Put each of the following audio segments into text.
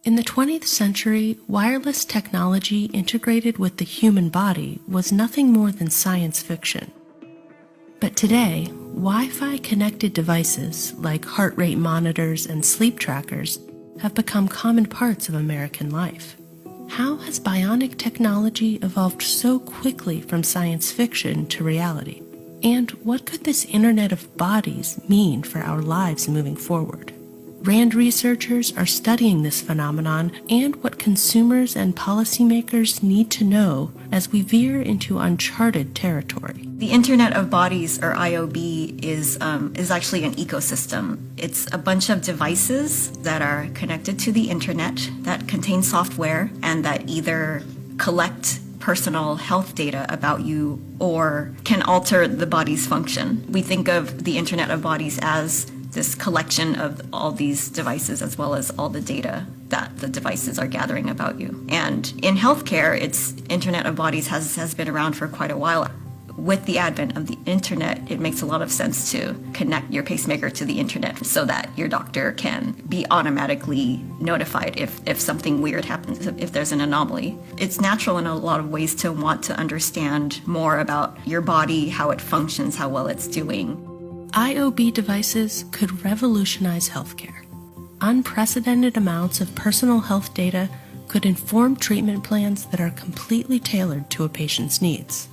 In the 20th century, wireless technology integrated with the human body was nothing more than science fiction. But today, Wi-Fi connected devices like heart rate monitors and sleep trackers have become common parts of American life. How has bionic technology evolved so quickly from science fiction to reality? And what could this Internet of Bodies mean for our lives moving forward? RAND researchers are studying this phenomenon and what consumers and policymakers need to know as we veer into uncharted territory. The Internet of Bodies, or IOB, is actually an ecosystem. It's a bunch of devices that are connected to the Internet that contain software and that either collect personal health data about you or can alter the body's function. We think of the Internet of Bodies as this collection of all these devices as well as all the data that the devices are gathering about you. And in healthcare, Internet of Bodies has been around for quite a while. With the advent of the internet, it makes a lot of sense to connect your pacemaker to the internet so that your doctor can be automatically notified if something weird happens, if there's an anomaly. It's natural in a lot of ways to want to understand more about your body, how it functions, how well it's doing. IOB devices could revolutionize healthcare. Unprecedented amounts of personal health data could inform treatment plans that are completely tailored to a patient's needs.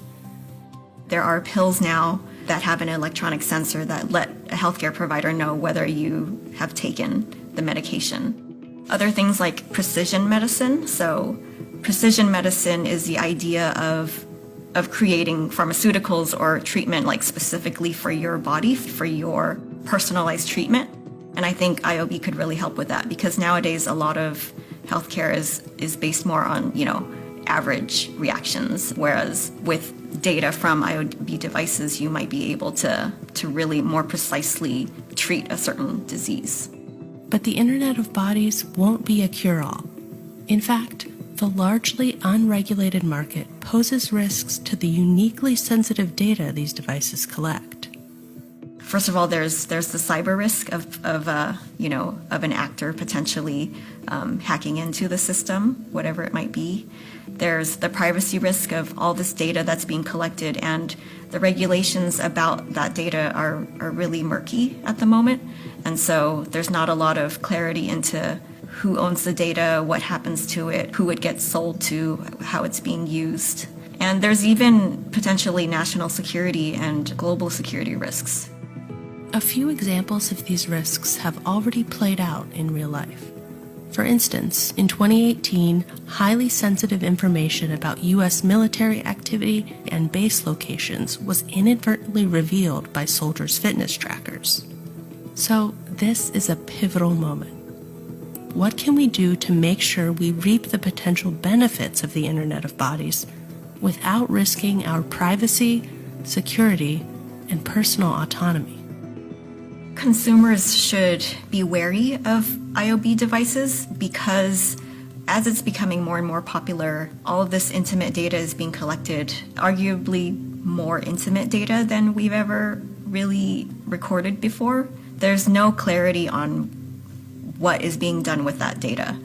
There are pills now that have an electronic sensor that let a healthcare provider know whether you have taken the medication. Other things like precision medicine. So precision medicine is the idea of creating pharmaceuticals or treatment like specifically for your body, for your personalized treatment. And I think IOB could really help with that because nowadays a lot of healthcare is based more on, average reactions, whereas with data from IOB devices, you might be able to really more precisely treat a certain disease. But the Internet of Bodies won't be a cure-all. In fact, the largely unregulated market poses risks to the uniquely sensitive data these devices collect. First of all, there's the cyber risk of an actor potentially hacking into the system, whatever it might be. There's the privacy risk of all this data that's being collected, and the regulations about that data are really murky at the moment. And so there's not a lot of clarity into who owns the data, what happens to it, who it gets sold to, how it's being used. And there's even potentially national security and global security risks. A few examples of these risks have already played out in real life. For instance, in 2018, highly sensitive information about U.S. military activity and base locations was inadvertently revealed by soldiers' fitness trackers. So this is a pivotal moment. What can we do to make sure we reap the potential benefits of the Internet of Bodies without risking our privacy, security, and personal autonomy? Consumers should be wary of IOB devices because as it's becoming more and more popular, all of this intimate data is being collected, arguably more intimate data than we've ever really recorded before. There's no clarity on what is being done with that data.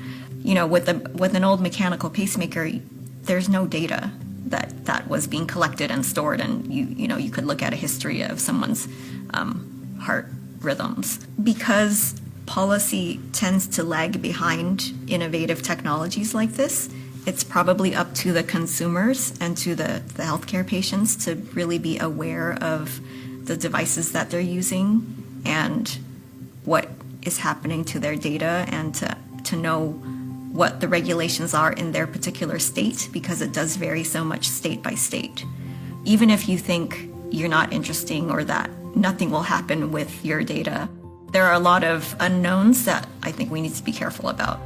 With an old mechanical pacemaker, there's no data that was being collected and stored, and you could look at a history of someone's heart rhythms. Because policy tends to lag behind innovative technologies like this, it's probably up to the consumers and to the healthcare patients to really be aware of the devices that they're using and what is happening to their data, and to know what the regulations are in their particular state, because it does vary so much state by state. Even if you think you're not interesting or that nothing will happen with your data, there are a lot of unknowns that I think we need to be careful about.